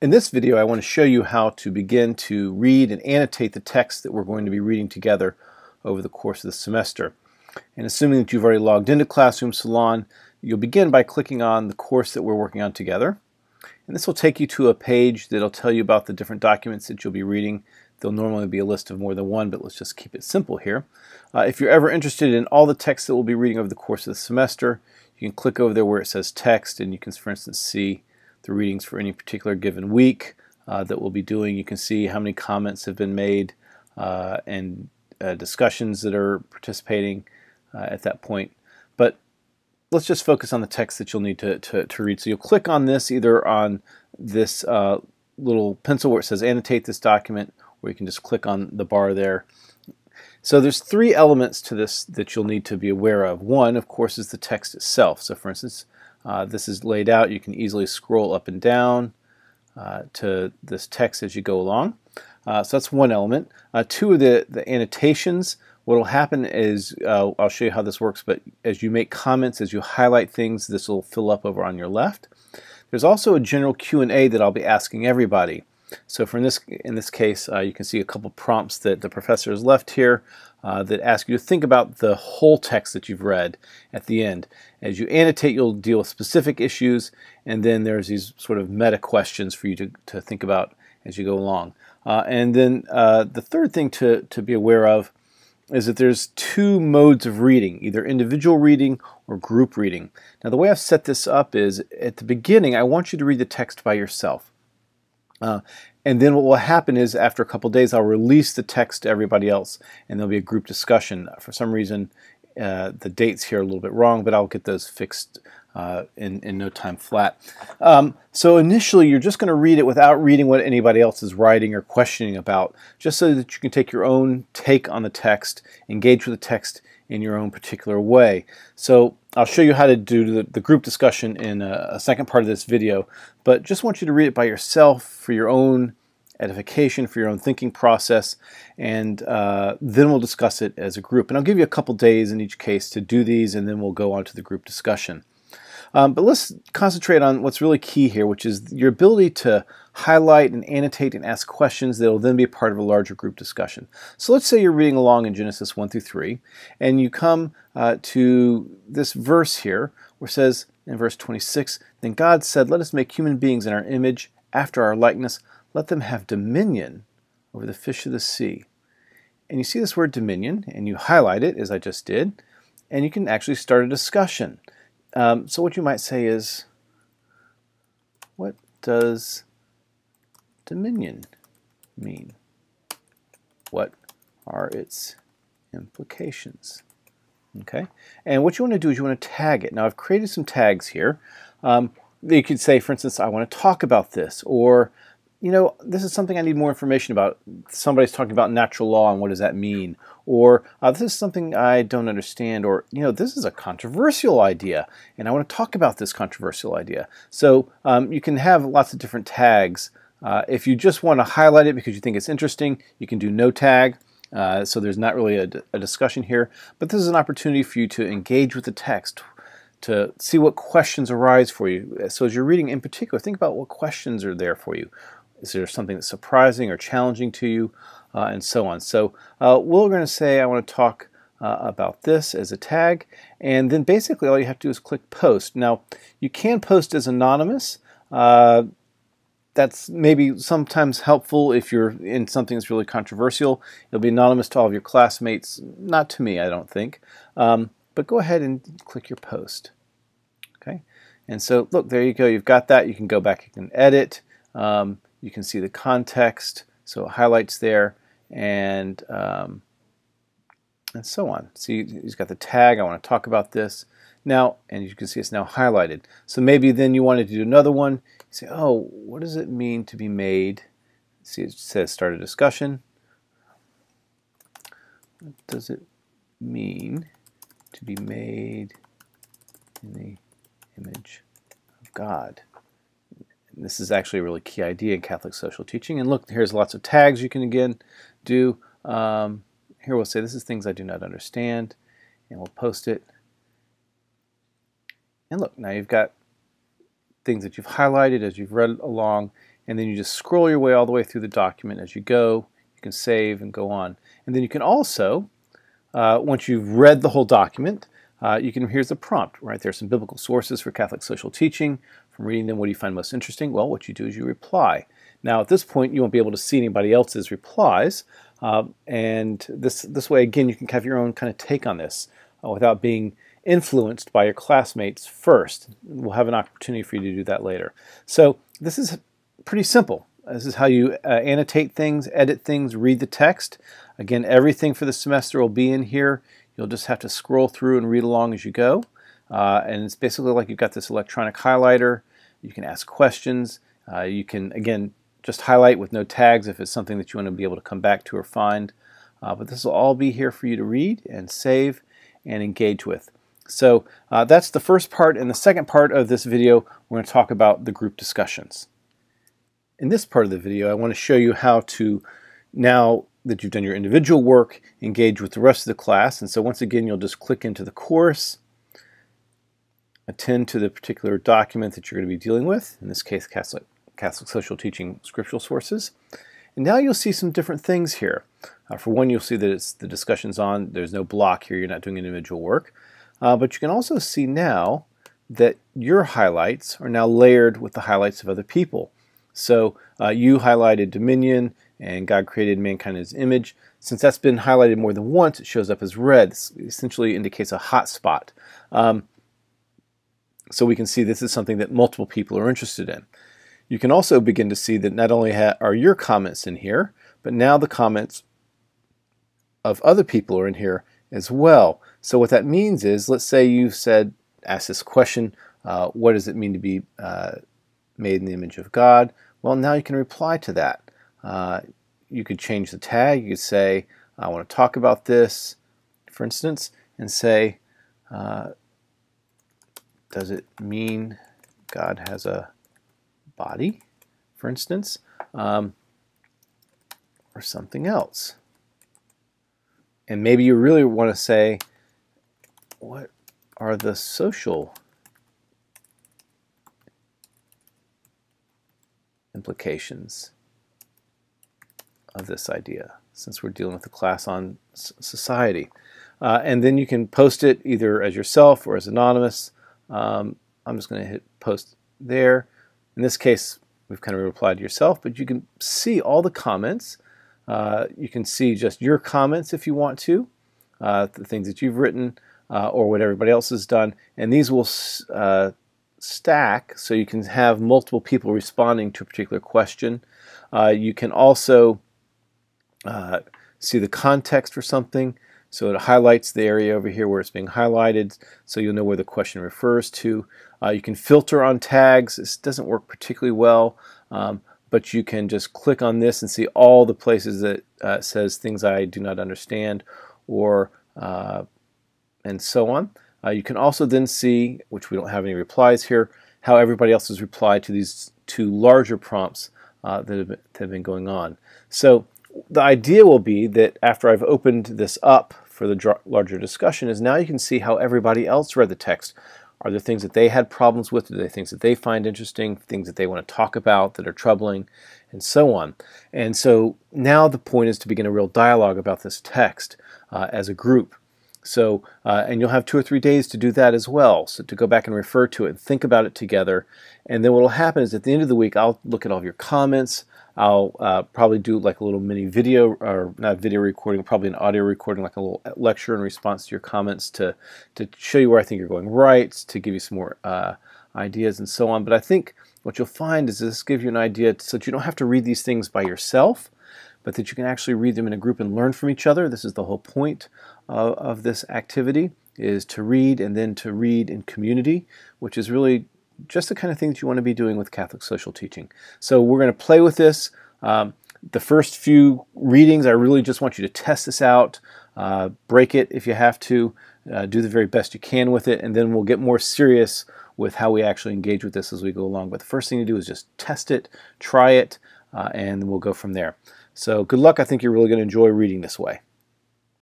In this video, I want to show you how to begin to read and annotate the text that we're going to be reading together over the course of the semester. And assuming that you've already logged into Classroom Salon, you'll begin by clicking on the course that we're working on together. And this will take you to a page that'll tell you about the different documents that you'll be reading. There'll normally be a list of more than one, but let's just keep it simple here. If you're ever interested in all the text that we'll be reading over the course of the semester, you can click over there where it says text, and you can, for instance, see the readings for any particular given week that we'll be doing. You can see how many comments have been made and discussions that are participating at that point. But let's just focus on the text that you'll need to read. So you'll click on this either on this little pencil where it says annotate this document, or you can just click on the bar there. So there's three elements to this that you'll need to be aware of. One, of course, is the text itself. So for instance, this is laid out. You can easily scroll up and down to this text as you go along. So that's one element. Two of the annotations. What will happen is, I'll show you how this works, but as you make comments, as you highlight things, this will fill up over on your left. There's also a general Q&A that I'll be asking everybody. So in this case, you can see a couple prompts that the professor has left here that ask you to think about the whole text that you've read at the end. As you annotate, you'll deal with specific issues, and then there's these sort of meta questions for you to think about as you go along. And then the third thing to be aware of is that there's two modes of reading, either individual reading or group reading. Now the way I've set this up is, at the beginning, I want you to read the text by yourself. And then what will happen is, after a couple days, I'll release the text to everybody else, and there'll be a group discussion. For some reason, the dates here are a little bit wrong, but I'll get those fixed in no time flat. So initially, you're just going to read it without reading what anybody else is writing or questioning about, just so that you can take your own take on the text, engage with the text in your own particular way. So I'll show you how to do the group discussion in a second part of this video, but just want you to read it by yourself for your own edification, for your own thinking process, and then we'll discuss it as a group. And I'll give you a couple days in each case to do these, and then we'll go on to the group discussion. But let's concentrate on what's really key here, which is your ability to highlight and annotate and ask questions that will then be a part of a larger group discussion. So let's say you're reading along in Genesis 1 through 3, and you come to this verse here where it says in verse 26, "Then God said, 'Let us make human beings in our image, after our likeness. Let them have dominion over the fish of the sea.'" And you see this word dominion, and you highlight it, as I just did, and you can actually start a discussion. So what you might say is, what does dominion mean? What are its implications? Okay, and what you want to do is you want to tag it. Now I've created some tags here. You could say, for instance, I want to talk about this, or this is something I need more information about. Somebody's talking about natural law and what does that mean? Or this is something I don't understand, or this is a controversial idea and I want to talk about this controversial idea. So you can have lots of different tags. If you just want to highlight it because you think it's interesting, you can do no tag. So there's not really a discussion here, but this is an opportunity for you to engage with the text, to see what questions arise for you. So as you're reading in particular, think about what questions are there for you. Is there something that's surprising or challenging to you, and so on. So we're going to say I want to talk about this as a tag, and then basically all you have to do is click post. Now you can post as anonymous. That's maybe sometimes helpful if you're in something that's really controversial. It'll be anonymous to all of your classmates, not to me, I don't think. But go ahead and click your post. Okay, and so look, there you go. You've got that. You can go back and edit. You can see the context, so it highlights there, and so on. See, he's got the tag, I want to talk about this. Now, and you can see it's now highlighted. So maybe then you wanted to do another one. You say, oh, what does it mean to be made? See, it says start a discussion. What does it mean to be made in the image of God? This is actually a really key idea in Catholic social teaching. And look, here's lots of tags you can again do. Here we'll say this is things I do not understand, and we'll post it. And look, now you've got things that you've highlighted as you've read along, and then you just scroll your way all the way through the document as you go. You can save and go on. And then you can also, once you've read the whole document, here's the prompt right there. Some biblical sources for Catholic social teaching. From reading them, what do you find most interesting? Well, what you do is you reply. Now, at this point, you won't be able to see anybody else's replies, and this way, again, you can have your own kind of take on this without being influenced by your classmates first. We'll have an opportunity for you to do that later. So this is pretty simple. This is how you annotate things, edit things, read the text. Again, everything for the semester will be in here. You'll just have to scroll through and read along as you go. And it's basically like you've got this electronic highlighter. You can ask questions. You can, again, just highlight with no tags if it's something that you want to be able to come back to or find. But this will all be here for you to read and save and engage with. So that's the first part. In the second part of this video, we're going to talk about the group discussions. In this part of the video, I want to show you how to, now that you've done your individual work, engage with the rest of the class. And so once again, you'll just click into the course, attend to the particular document that you're going to be dealing with, in this case Catholic Social Teaching Scriptural Sources. And now you'll see some different things here. For one, you'll see that it's the discussion's on. There's no block here. You're not doing individual work. But you can also see now that your highlights are now layered with the highlights of other people. So you highlighted dominion and God created mankind in his image. Since that's been highlighted more than once, it shows up as red. This essentially indicates a hot spot. So we can see this is something that multiple people are interested in. You can also begin to see that not only are your comments in here, but now the comments of other people are in here as well. So what that means is, let's say you asked this question, what does it mean to be made in the image of God? Well, now you can reply to that. You could change the tag. You could say, I want to talk about this, for instance, and say, does it mean God has a body, for instance, or something else? And maybe you really want to say, what are the social implications of this idea, since we're dealing with a class on society? And then you can post it either as yourself or as anonymous. I'm just going to hit post there. In this case, we've kind of replied to yourself, but you can see all the comments. You can see just your comments if you want to, the things that you've written or what everybody else has done. And these will stack so you can have multiple people responding to a particular question. You can also see the context for something. So it highlights the area over here where it's being highlighted, so you'll know where the question refers to. You can filter on tags. This doesn't work particularly well, but you can just click on this and see all the places that says things I do not understand, or and so on. You can also then see, which we don't have any replies here, how everybody else has replied to these two larger prompts that have been going on. So the idea will be that after I've opened this up for the larger discussion, is now you can see how everybody else read the text. Are there things that they had problems with? Are there things that they find interesting? Things that they want to talk about that are troubling? And so on. And so now the point is to begin a real dialogue about this text as a group. So, and you'll have 2 or 3 days to do that as well. So to go back and refer to it and think about it together. And then what will happen is at the end of the week, I'll look at all of your comments. I'll probably do like a little mini video, or not video recording, probably an audio recording, like a little lecture in response to your comments to show you where I think you're going right, to give you some more ideas and so on. But I think what you'll find is this gives you an idea so that you don't have to read these things by yourself, but that you can actually read them in a group and learn from each other. This is the whole point of this activity, is to read and then to read in community, which is really just the kind of thing that you want to be doing with Catholic social teaching. So we're going to play with this. The first few readings, I really just want you to test this out, break it if you have to, do the very best you can with it, and then we'll get more serious with how we actually engage with this as we go along. But the first thing to do is just test it, try it, and we'll go from there. So good luck. I think you're really going to enjoy reading this way.